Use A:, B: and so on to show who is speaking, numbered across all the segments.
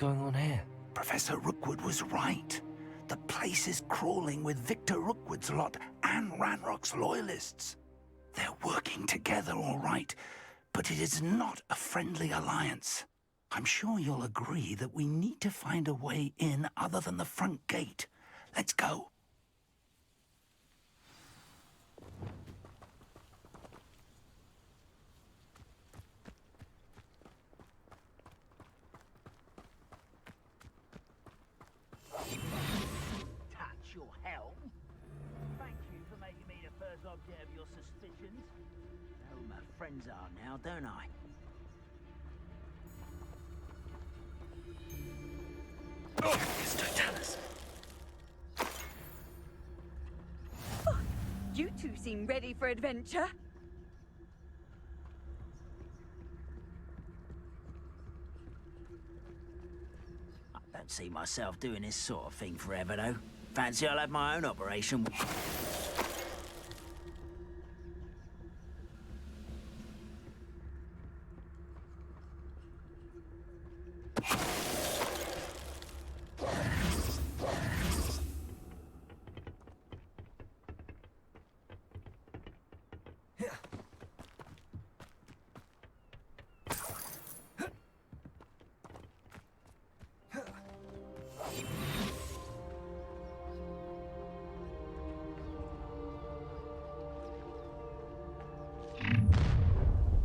A: going on here?
B: Professor Rookwood was right. The place is crawling with Victor Rookwood's lot and Ranrock's loyalists. They're working together, all right, but it is not a friendly alliance. I'm sure you'll agree that we need to find a way in other than the front gate. Let's go.
C: Touch your helm. Thank you for making me the first object of your suspicions. Know who my friends are now, don't I?
B: Totalis.
D: You two seem ready for adventure.
C: I don't see myself doing this sort of thing forever, though. Fancy I'll have my own operation.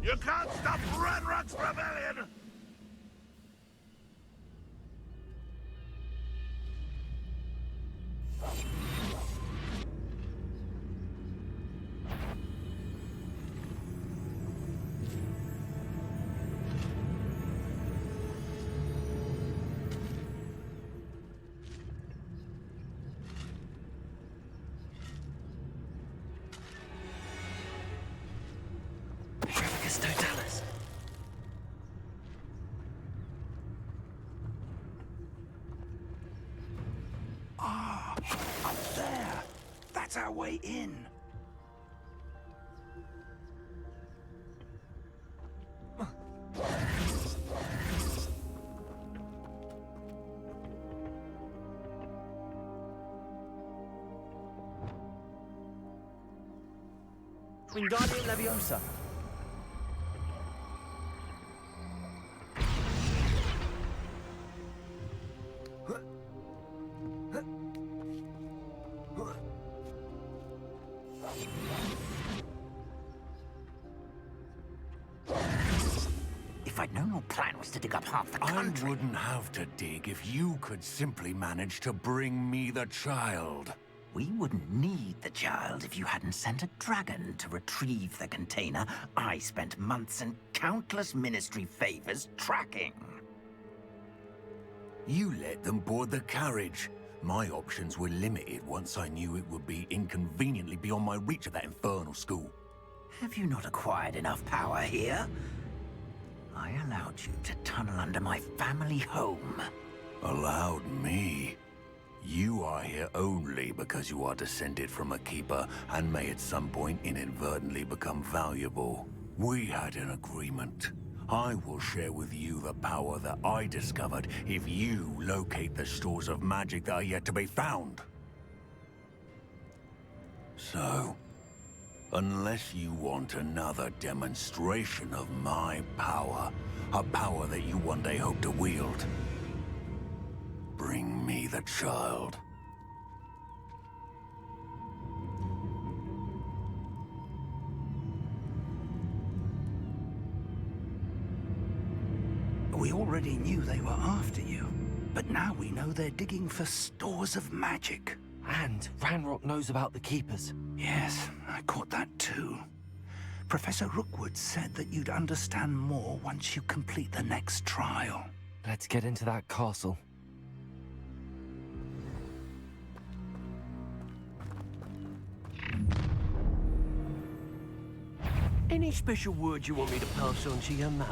E: You can't stop Ranrock's rebellion!
B: Totalis. Ah, up there. That's our way in.
A: Wingardium Leviosa.
C: If I'd known your plan was to dig up half the country...
F: I wouldn't have to dig if you could simply manage to bring me the child.
C: We wouldn't need the child if you hadn't sent a dragon to retrieve the container I spent months and countless ministry favors tracking.
F: You let them board the carriage. My options were limited once I knew it would be inconveniently beyond my reach at that infernal school.
C: Have you not acquired enough power here? I allowed you to tunnel under my family home.
F: Allowed me? You are here only because you are descended from a keeper and may at some point inadvertently become valuable. We had an agreement. I will share with you the power that I discovered if you locate the stores of magic that are yet to be found. So, unless you want another demonstration of my power, a power that you one day hope to wield, bring me the child.
B: We already knew they were after you, but now we know they're digging for stores of magic.
A: And Ranrock knows about the Keepers.
B: Yes, I caught that too. Professor Rookwood said that you'd understand more once you complete the next trial.
A: Let's get into that castle.
G: Any special words you want me to pass on to your mum?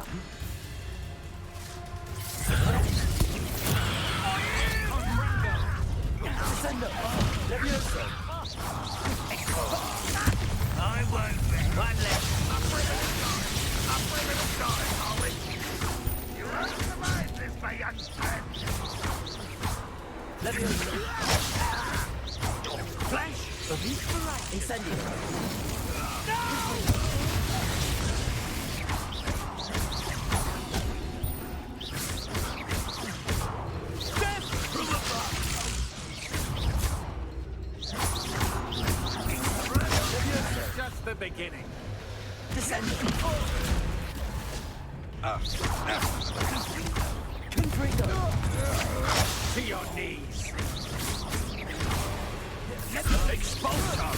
E: I won't let one left. Up with the stars, are we? You won't survive this, my young friend. Flash!
A: Incendio.
E: Just the beginning. To your knees. Expulsor!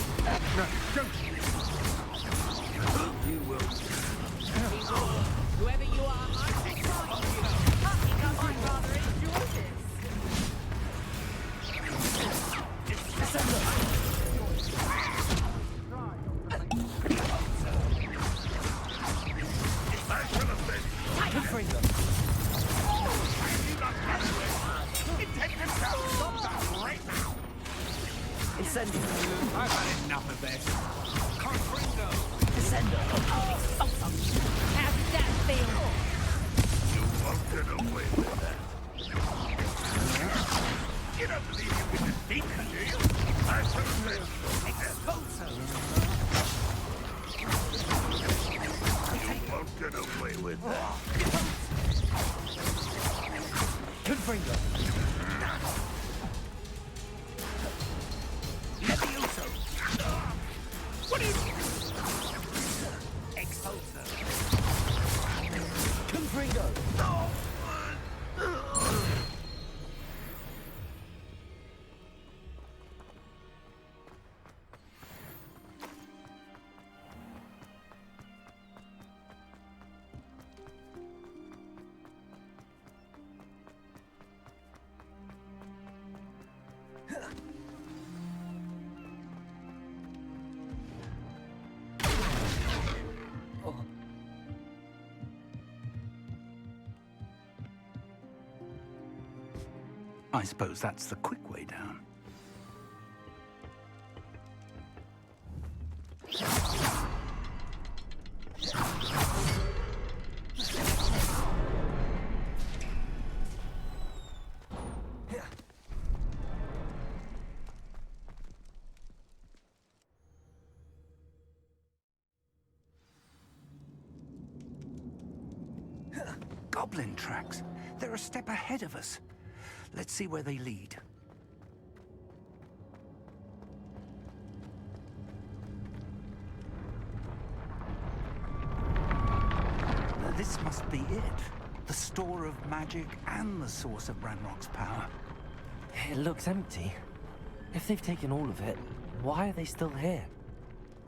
E: No, don't. You will.
H: Whoever you are, I'm taking on you. I'd rather enjoy this.
E: I should have been. Stop that right now!
A: Incendio.
E: I've had enough of this. Confringo!
H: How did that feel?
E: You won't get away with that. You don't believe you can defeat me, do you? I should have been. You won't get away with that. What is it? Expulsor.
B: I suppose that's the quick way down. Goblin tracks. They're a step ahead of us. Let's see where they lead. Now, this must be it. The store of magic and the source of Ranrock's power.
A: It looks empty. If they've taken all of it, why are they still here?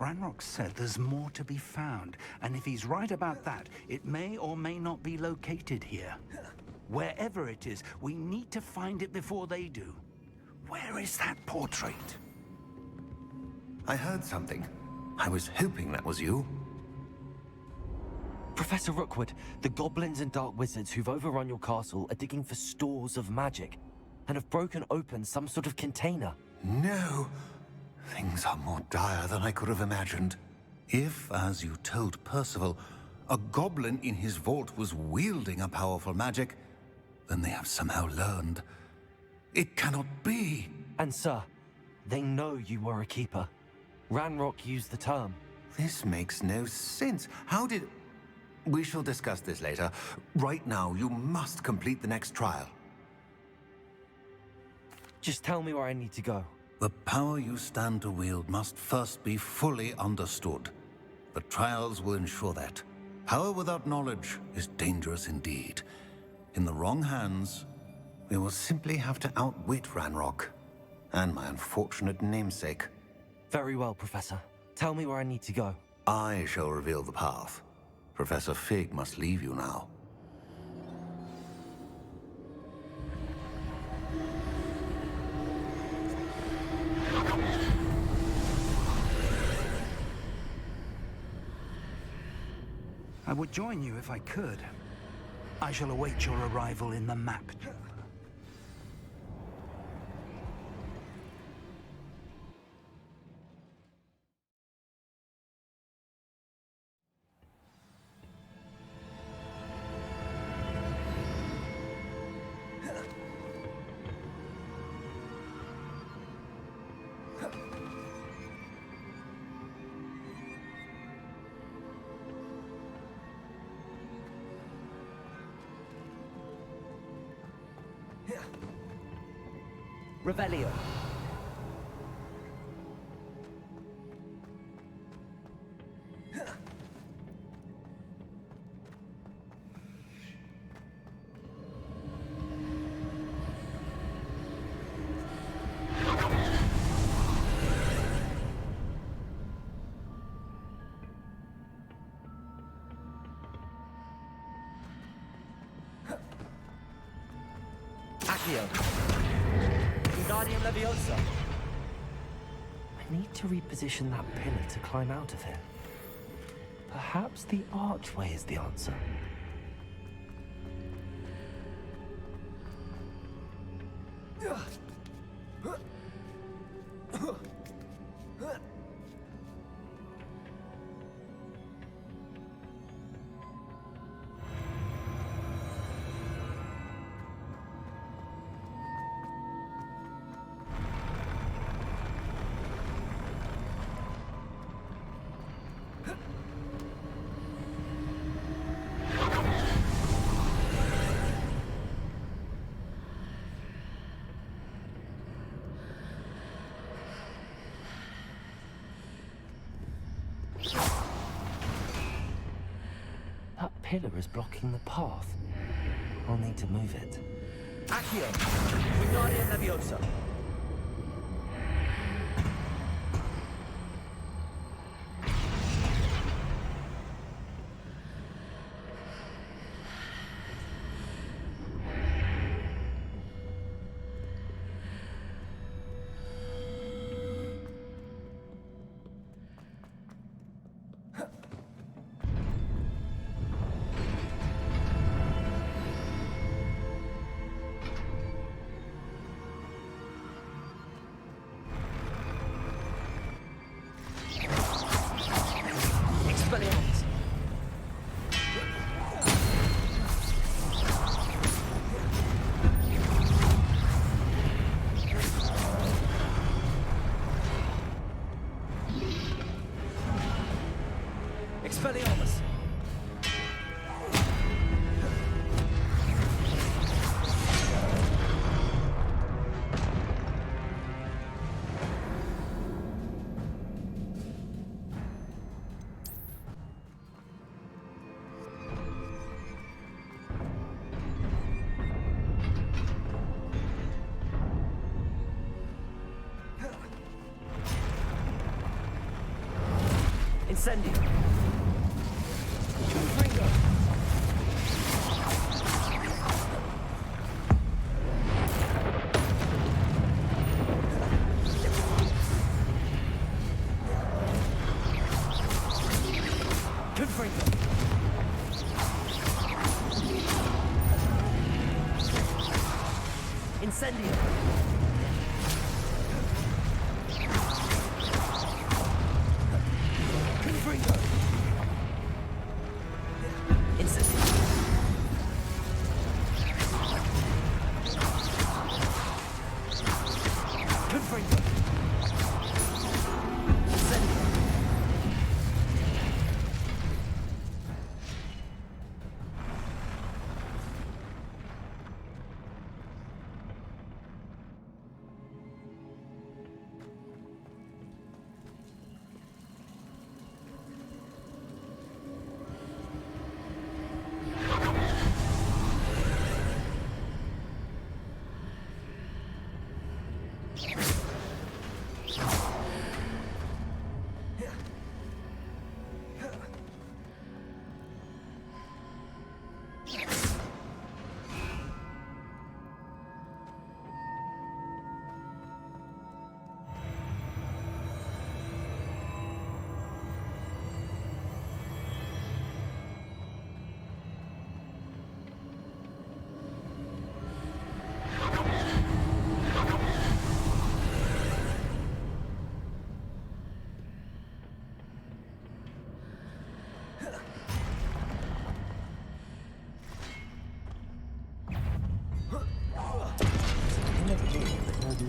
B: Ranrock said there's more to be found, and if he's right about that, it may or may not be located here. Wherever it is, we need to find it before they do. Where is that portrait?
F: I heard something. I was hoping that was you.
A: Professor Rookwood, the goblins and dark wizards who've overrun your castle are digging for stores of magic and have broken open some sort of container.
F: No. Things are more dire than I could have imagined. If, as you told Percival, a goblin in his vault was wielding a powerful magic, then they have somehow learned. It cannot be.
A: And sir, they know you were a keeper. Ranrock used the term.
F: This makes no sense. How did... We shall discuss this later. Right now, you must complete the next trial.
A: Just tell me where I need to go.
F: The power you stand to wield must first be fully understood. The trials will ensure that. Power without knowledge is dangerous indeed. In the wrong hands, we will simply have to outwit Ranrock and my unfortunate namesake.
A: Very well, Professor. Tell me where I need to go.
F: I shall reveal the path. Professor Fig must leave you now.
B: I would join you if I could. I shall await your arrival in the map.
G: Revelio. Accio. Wingardium Leviosa.
A: I need to reposition that pillar to climb out of here. Perhaps the archway is the answer. That pillar is blocking the path. I'll need to move it.
G: Accio. Wingardium Leviosa. Expelliarmus. Expelliarmus. Incendio. Confringo. Confringo. Incendio. Confringo. Incendio. Confringo. Incendio.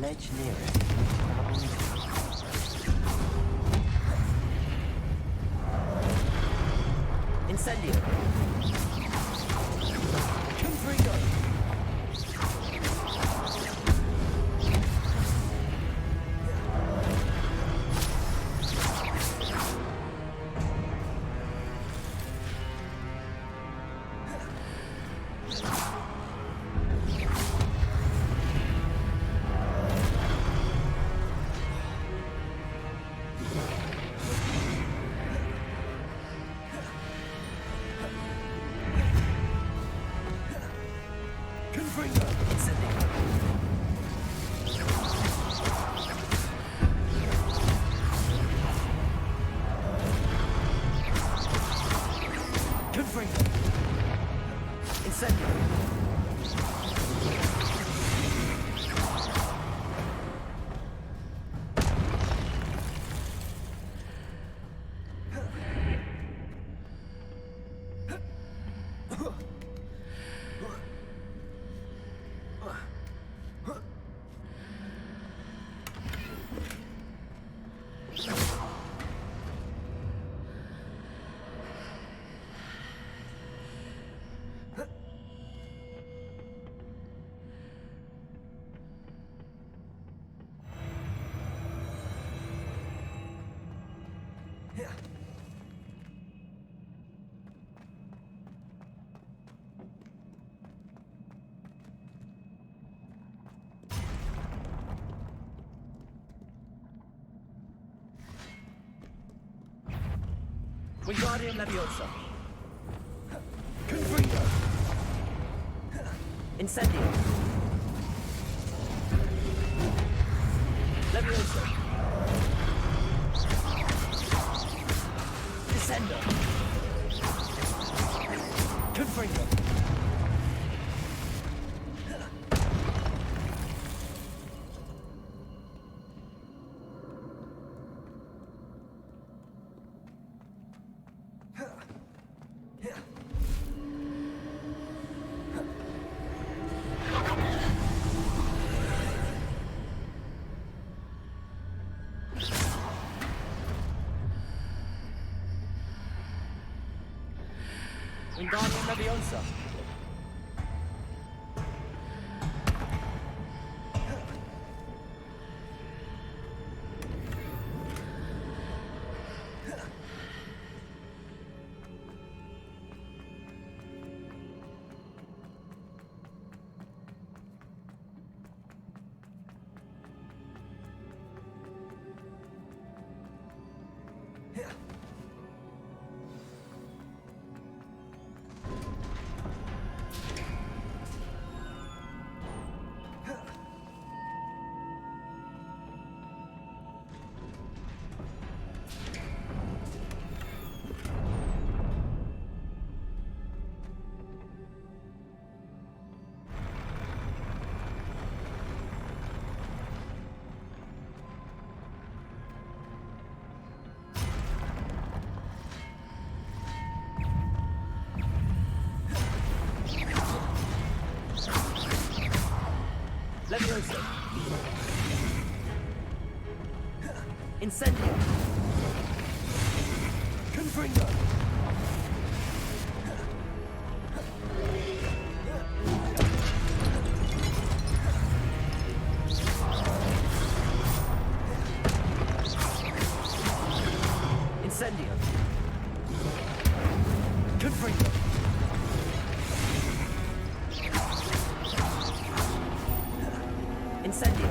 A: Ledge near it.
G: Incendio. Confringo. Wingardium Leviosa. Confringo. Incendio. Leviosa. Descendo. Confringo. Wingardium Leviosa. Leviosa. Incendio. Confringo. Incendio. Confringo. Incendio.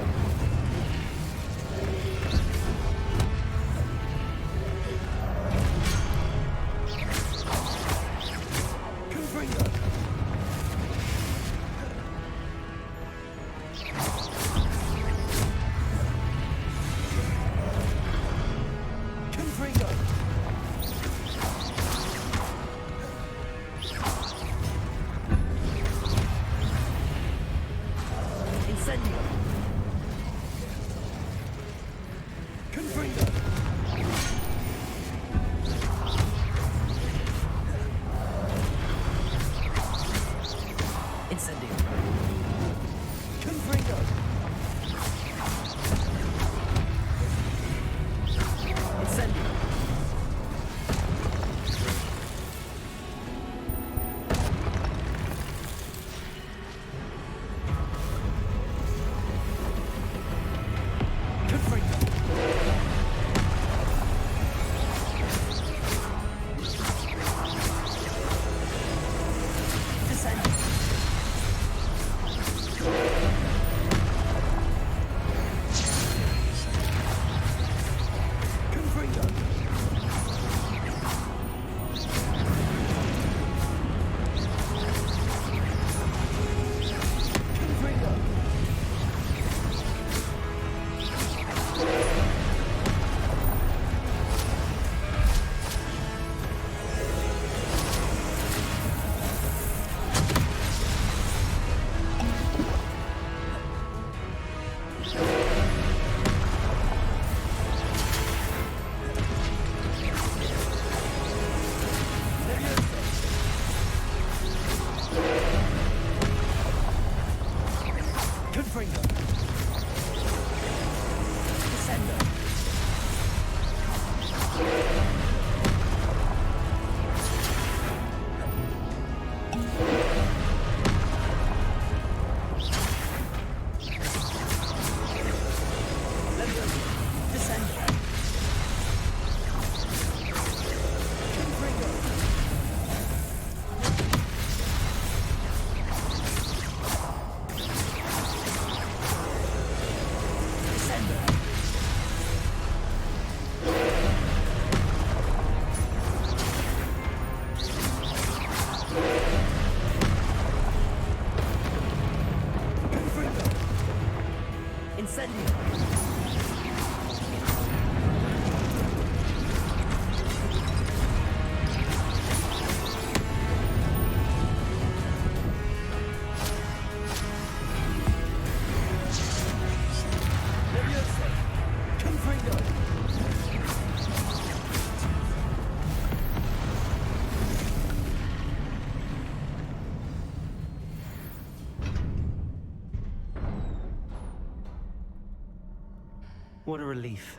A: What a relief.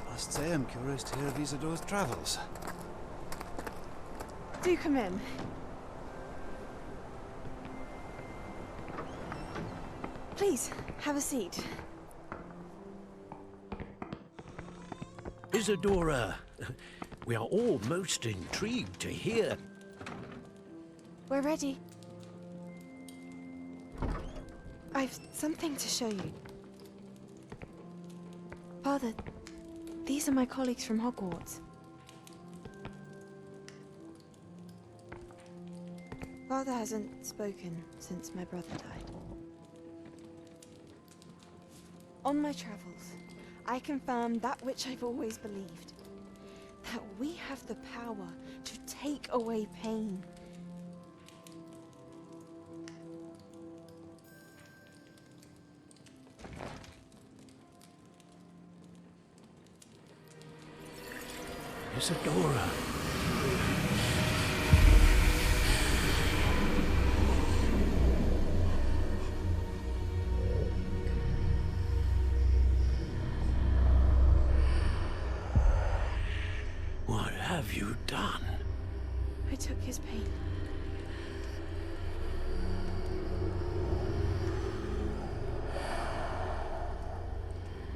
I: Must say I'm curious to hear of Isadore's travels.
J: Do come in. Please, have a seat.
G: Isadora, we are all most intrigued to hear.
J: We're ready. I've something to show you. Father, these are my colleagues from Hogwarts. Father hasn't spoken since my brother died. On my travels, I confirmed that which I've always believed. That we have the power to take away pain.
G: Isadora. What have you done?
J: I took his pain.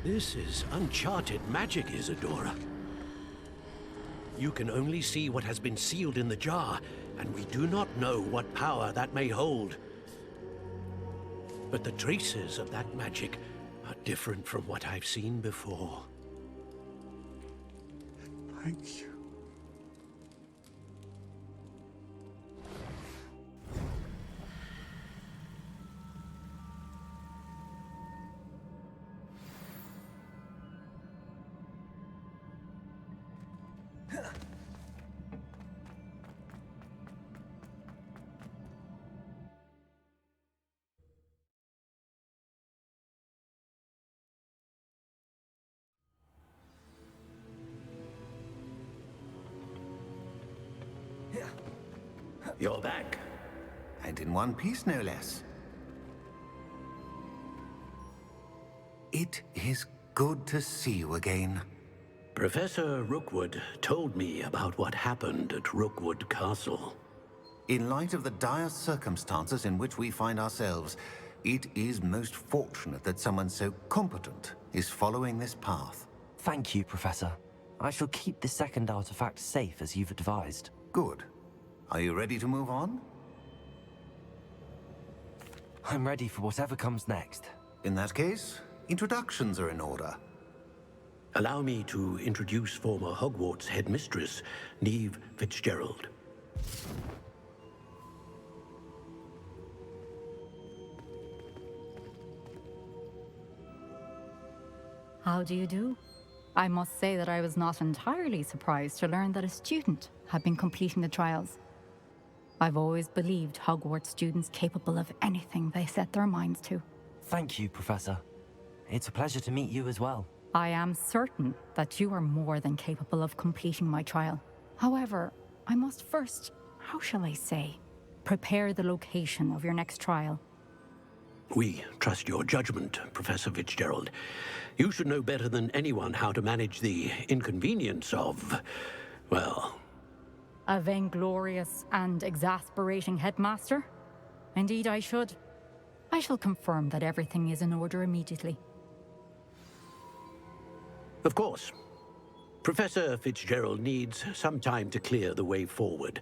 G: This is uncharted magic, Isadora. You can only see what has been sealed in the jar, and we do not know what power that may hold. But the traces of that magic are different from what I've seen before.
I: Thank you.
F: You're back. And in one piece, no less. It is good to see you again.
G: Professor Rookwood told me about what happened at Rookwood Castle.
F: In light of the dire circumstances in which we find ourselves, it is most fortunate that someone so competent is following this path.
A: Thank you, Professor. I shall keep the second artifact safe as you've advised.
F: Good. Are you ready to move on?
A: I'm ready for whatever comes next.
F: In that case, introductions are in order.
G: Allow me to introduce former Hogwarts headmistress, Neve Fitzgerald.
K: How do you do? I must say that I was not entirely surprised to learn that a student had been completing the trials. I've always believed Hogwarts students capable of anything they set their minds to.
A: Thank you, Professor. It's a pleasure to meet you as well.
K: I am certain that you are more than capable of completing my trial. However, I must first, how shall I say, prepare the location of your next trial.
G: We trust your judgment, Professor Fitzgerald. You should know better than anyone how to manage the inconvenience of, well...
K: A vainglorious and exasperating headmaster? Indeed I should. I shall confirm that everything is in order immediately.
G: Of course. Professor Fitzgerald needs some time to clear the way forward.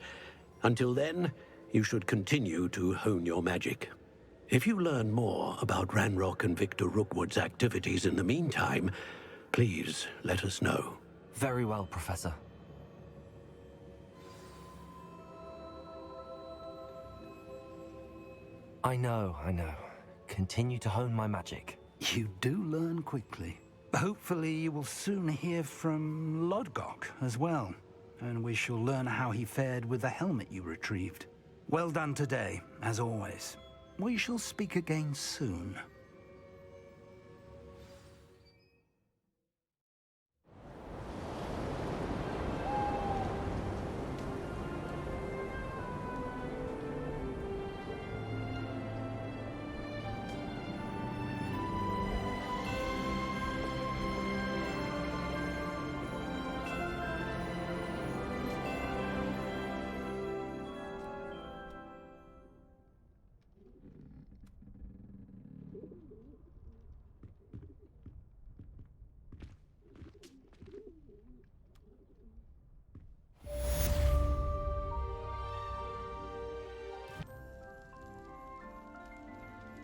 G: Until then, you should continue to hone your magic. If you learn more about Ranrock and Victor Rookwood's activities in the meantime, please let us know.
A: Very well, Professor. I know. Continue to hone my magic.
B: You do learn quickly. Hopefully you will soon hear from Lodgok as well, and we shall learn how he fared with the helmet you retrieved. Well done today, as always. We shall speak again soon.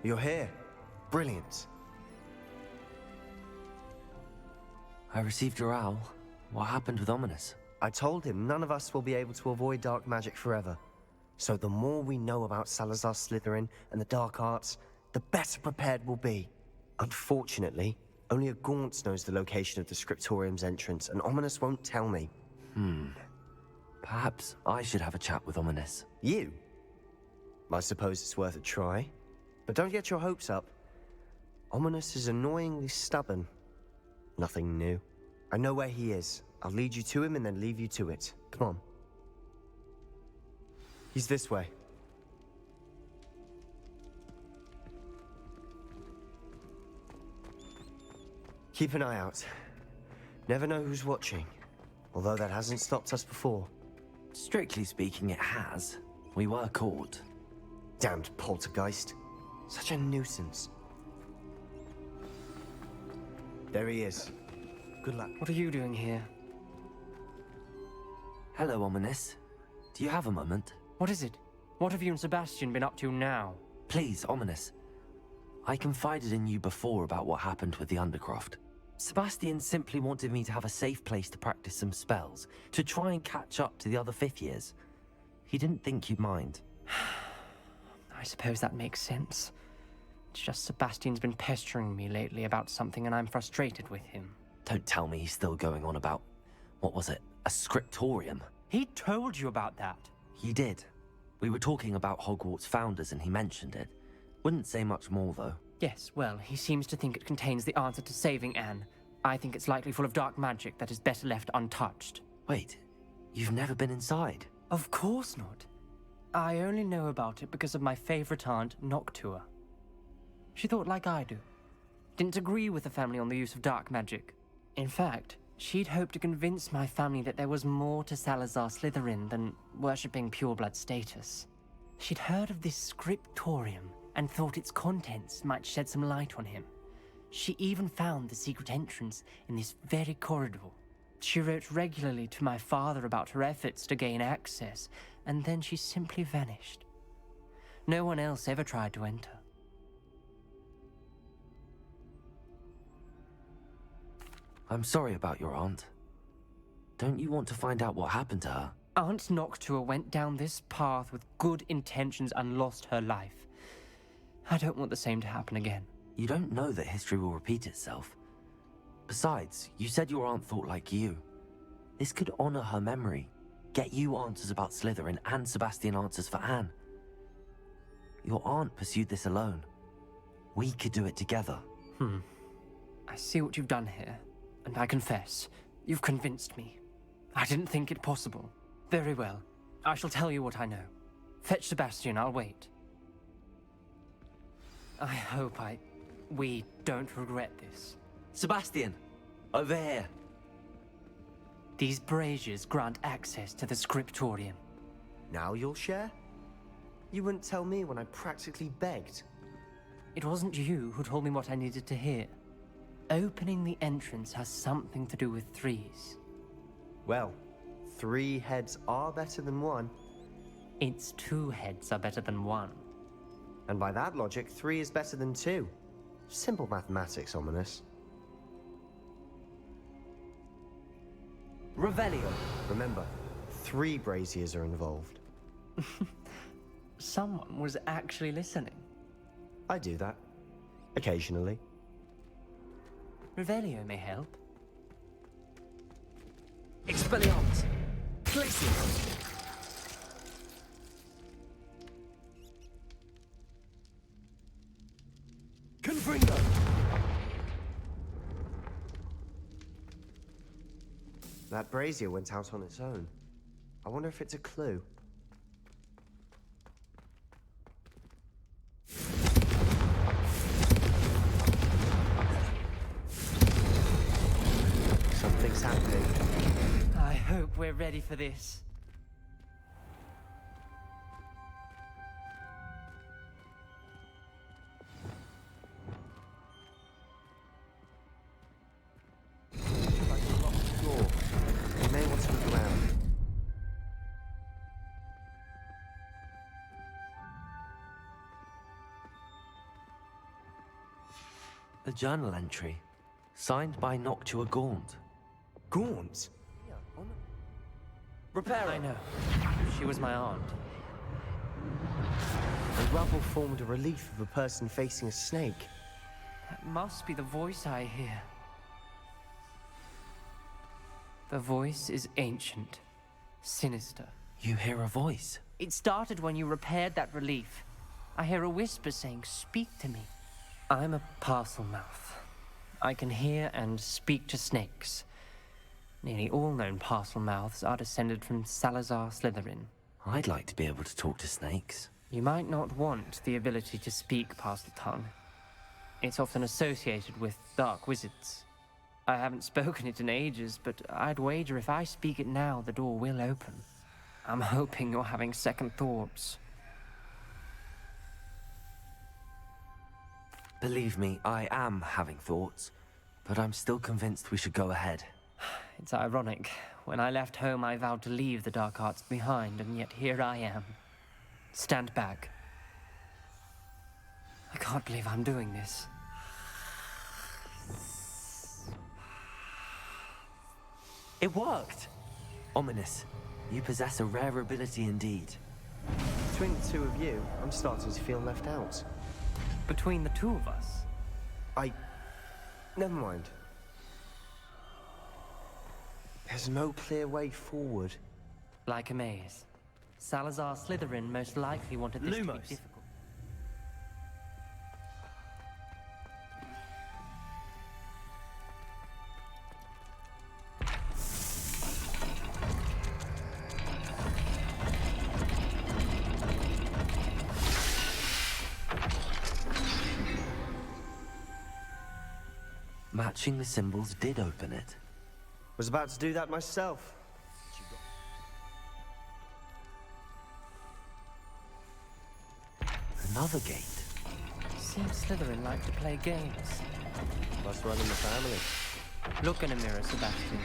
L: You're here. Brilliant.
A: I received your owl. What happened with Ominus?
L: I told him none of us will be able to avoid dark magic forever. So the more we know about Salazar Slytherin and the dark arts, the better prepared we'll be. Unfortunately, only a Gaunt knows the location of the Scriptorium's entrance, and Ominus won't tell me.
A: Perhaps I should have a chat with Ominus.
L: You? I suppose it's worth a try. But don't get your hopes up. Ominus is annoyingly stubborn. Nothing new. I know where he is. I'll lead you to him and then leave you to it. Come on. He's this way. Keep an eye out. Never know who's watching. Although that hasn't stopped us before.
A: Strictly speaking, it has. We were caught.
L: Damned poltergeist. Such a nuisance. There he is. Good luck.
M: What are you doing here?
A: Hello, Ominus. Do you have a moment?
M: What is it? What have you and Sebastian been up to now?
A: Please, Ominus. I confided in you before about what happened with the Undercroft. Sebastian simply wanted me to have a safe place to practice some spells, to try and catch up to the other fifth years. He didn't think you'd mind.
M: I suppose that makes sense. It's just Sebastian's been pestering me lately about something and I'm frustrated with him.
A: Don't tell me he's still going on about, what was it, a scriptorium?
M: He told you about that?
A: He did. We were talking about Hogwarts founders and he mentioned it. Wouldn't say much more though.
M: Yes, well, he seems to think it contains the answer to saving Anne. I think it's likely full of dark magic that is better left untouched.
A: Wait, you've never been inside?
M: Of course not. I only know about it because of my favorite aunt, Noctua. She thought like I do. Didn't agree with the family on the use of dark magic. In fact, she'd hoped to convince my family that there was more to Salazar Slytherin than worshipping pureblood status. She'd heard of this Scriptorium and thought its contents might shed some light on him. She even found the secret entrance in this very corridor. She wrote regularly to my father about her efforts to gain access, and then she simply vanished. No one else ever tried to enter.
A: I'm sorry about your aunt. Don't you want to find out what happened to her?
M: Aunt Noctua went down this path with good intentions and lost her life. I don't want the same to happen again.
A: You don't know that history will repeat itself. Besides, you said your aunt thought like you. This could honor her memory, get you answers about Slytherin and Sebastian answers for Anne. Your aunt pursued this alone. We could do it together.
M: I see what you've done here. and I confess, you've convinced me. I didn't think it possible. Very well. I shall tell you what I know. Fetch Sebastian, I'll wait. I hope we don't regret this.
A: Sebastian! Over here!
M: These braziers grant access to the Scriptorium.
L: Now you'll share? You wouldn't tell me when I practically begged.
M: It wasn't you who told me what I needed to hear. Opening the entrance has something to do with threes.
L: Well, 3 heads are better than 1.
M: It's 2 heads are better than 1.
L: And by that logic, 3 is better than 2. Simple mathematics, Ominus.
A: Revelio!
L: Remember, 3 braziers are involved.
M: Someone was actually listening.
L: I do that. Occasionally.
M: Revelio may help.
A: Expelliarmus! Glacius! Confringo!
L: That brazier went out on its own. I wonder if it's a clue. Something's happening.
M: I hope we're ready for this.
L: Like a locked door. You may want to look around.
A: A journal entry, signed by Noctua Gaunt.
L: Gaunt?
A: Repair
M: I know. She was my aunt.
L: The rubble formed a relief of a person facing a snake.
M: That must be the voice I hear. The voice is ancient, sinister.
A: You hear a voice?
M: It started when you repaired that relief. I hear a whisper saying, "Speak to me." I'm a parcel mouth. I can hear and speak to snakes. Nearly all known parcel mouths are descended from Salazar Slytherin.
A: I'd like to be able to talk to snakes.
M: You might not want the ability to speak parcel tongue. It's often associated with dark wizards. I haven't spoken it in ages, but I'd wager if I speak it now, the door will open. I'm hoping you're having second thoughts.
A: Believe me, I am having thoughts, but I'm still convinced we should go ahead.
M: It's ironic. When I left home, I vowed to leave the dark arts behind, and yet here I am. Stand back. I can't believe I'm doing this.
A: It worked! Ominus, you possess a rare ability indeed.
L: Between the 2 of you, I'm starting to feel left out.
M: Between the 2 of us?
L: Never mind. There's no clear way forward.
M: Like a maze. Salazar Slytherin most likely wanted this to be
A: Lumos.
M: difficult.
A: Matching the symbols did open it.
L: Was about to do that myself.
A: Another gate.
M: Seems Slytherin like to play games.
L: Must run in the family.
M: Look in a mirror, Sebastian.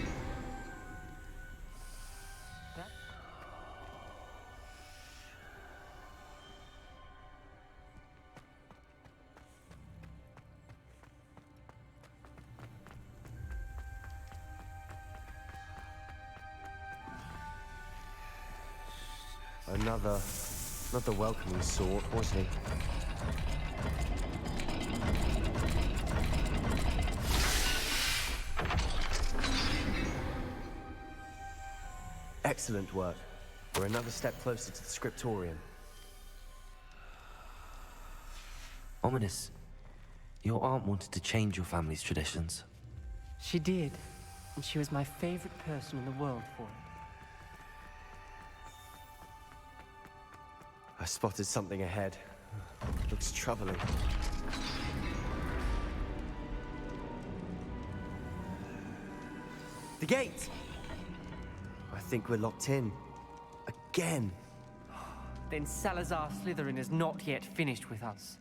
L: Not the welcoming sort, was he? Excellent work. We're another step closer to the Scriptorium.
A: Ominus, your aunt wanted to change your family's traditions.
M: She did. And she was my favorite person in the world for it.
L: I spotted something ahead. Looks troubling. The gate! I think we're locked in. Again.
M: Then Salazar Slytherin is not yet finished with us.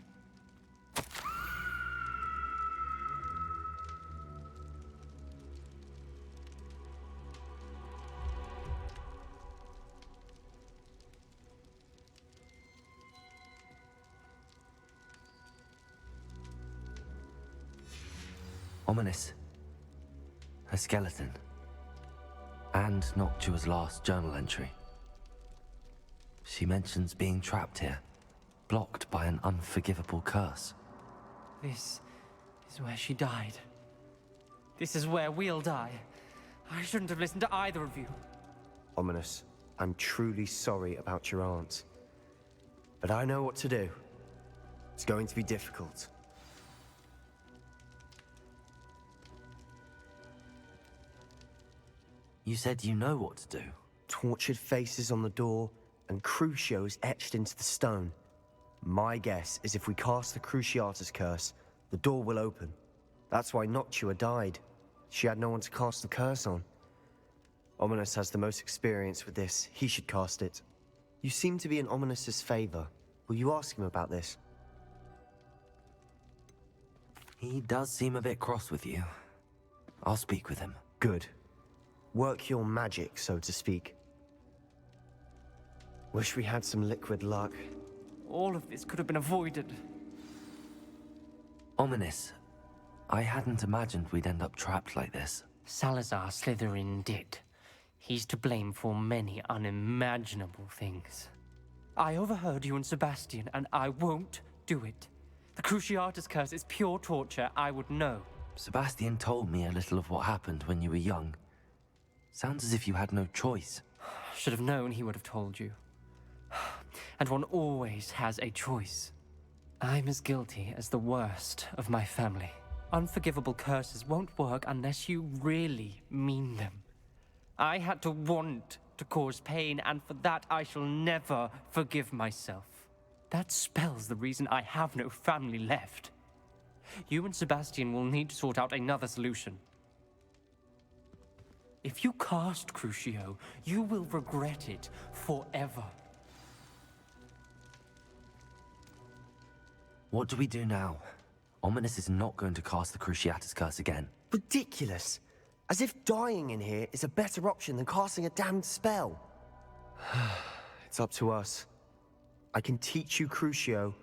A: Ominous. A skeleton. And Noctua's last journal entry. She mentions being trapped here, blocked by an unforgivable curse.
M: This is where she died. This is where we'll die. I shouldn't have listened to either of you.
L: Ominous, I'm truly sorry about your aunt. But I know what to do. It's going to be difficult.
A: You said you know what to do.
L: Tortured faces on the door, and Crucios etched into the stone. My guess is if we cast the Cruciatus curse, the door will open. That's why Noctua died. She had no one to cast the curse on. Ominous has the most experience with this. He should cast it. You seem to be in Ominous's favor. Will you ask him about this?
A: He does seem a bit cross with you. I'll speak with him.
L: Good. Work your magic, so to speak. Wish we had some liquid luck.
M: All of this could have been avoided.
A: Ominous. I hadn't imagined we'd end up trapped like this.
M: Salazar Slytherin did. He's to blame for many unimaginable things. I overheard you and Sebastian, and I won't do it. The Cruciatus curse is pure torture. I would know.
A: Sebastian told me a little of what happened when you were young. Sounds as if you had no choice.
M: Should have known he would have told you. And one always has a choice. I'm as guilty as the worst of my family. Unforgivable curses won't work unless you really mean them. I had to want to cause pain, and for that I shall never forgive myself. That spells the reason I have no family left. You and Sebastian will need to sort out another solution. If you cast Crucio, you will regret it forever.
A: What do we do now? Ominous is not going to cast the Cruciatus curse again.
L: Ridiculous! As if dying in here is a better option than casting a damned spell. It's up to us. I can teach you Crucio,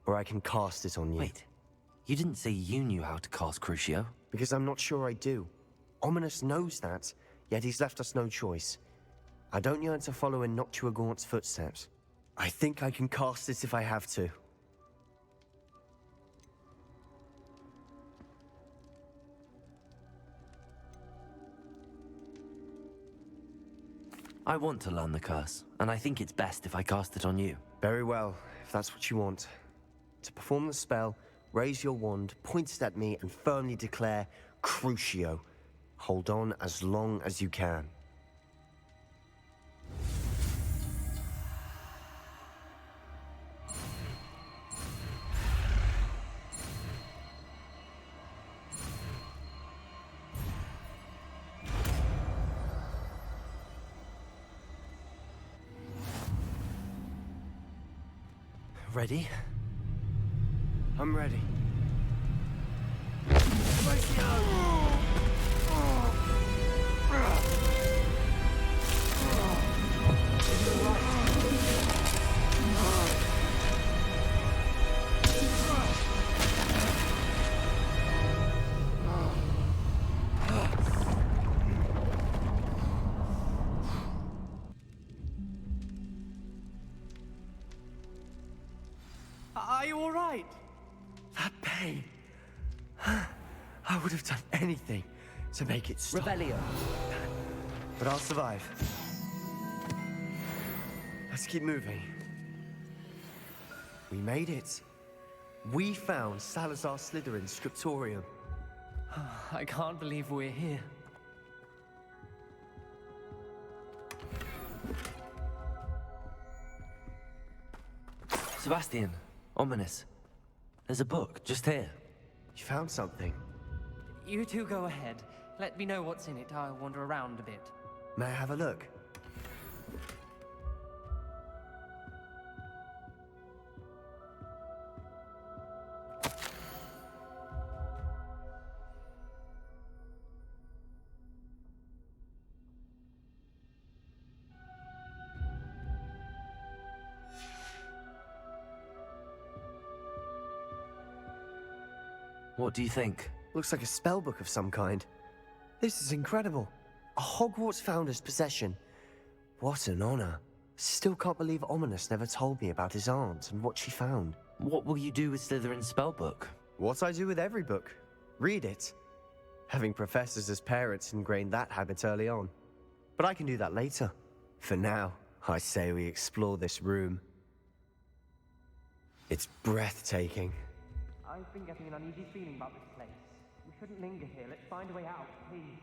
L: or I can cast it on you.
A: Wait, you didn't say you knew how to cast Crucio?
L: Because I'm not sure I do. Ominous knows that, yet he's left us no choice. I don't yearn to follow in Noctua Gaunt's footsteps. I think I can cast it if I have to.
A: I want to learn the curse, and I think it's best if I cast it on you.
L: Very well, if that's what you want. To perform the spell, raise your wand, point it at me, and firmly declare, Crucio. Hold on as long as you can.
A: Ready?
L: I'm ready.
M: Are you all right?
L: That pain. I would have done anything to make it stop.
M: Rebellion.
L: But I'll survive. Let's keep moving. We made it. We found Salazar Slytherin's Scriptorium.
M: I can't believe we're here.
A: Sebastian, Ominus. There's a book just here.
L: You found something?
M: You two go ahead. Let me know what's in it. I'll wander around a bit.
L: May I have a look?
A: What do you think?
L: Looks like a spellbook of some kind. This is incredible. A Hogwarts founder's possession. What an honor. Still can't believe Ominus never told me about his aunt and what she found.
A: What will you do with Slytherin's spellbook?
L: What I do with every book. Read it. Having professors as parents ingrained that habit early on. But I can do that later. For now, I say we explore this room. It's breathtaking.
M: I've been getting an uneasy feeling about this place. We shouldn't linger here. Let's find a way out, please.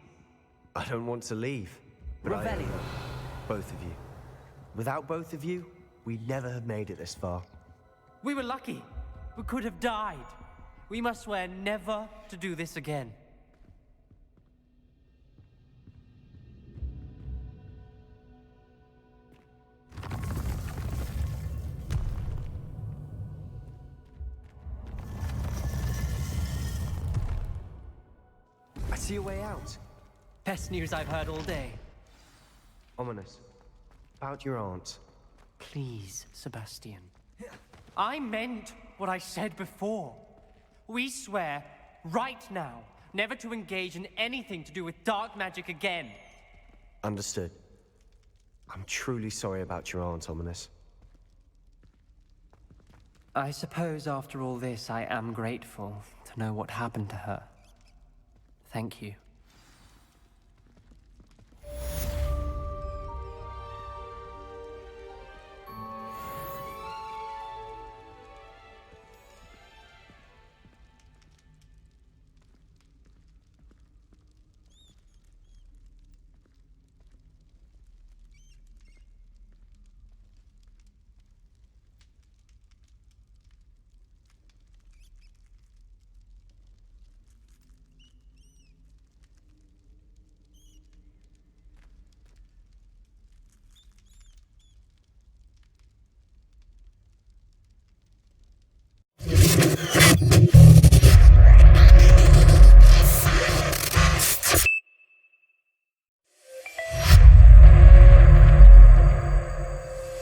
L: I don't want to leave. But
M: Revelio.
L: Both of you. Without both of you, we'd never have made it this far.
M: We were lucky. We could have died. We must swear never to do this again.
L: I see a way out.
M: Best news I've heard all day.
L: Ominus, about your aunt.
M: Please, Sebastian. I meant what I said before. We swear, right now, never to engage in anything to do with dark magic again.
L: Understood. I'm truly sorry about your aunt, Ominus.
M: I suppose after all this, I am grateful to know what happened to her. Thank you.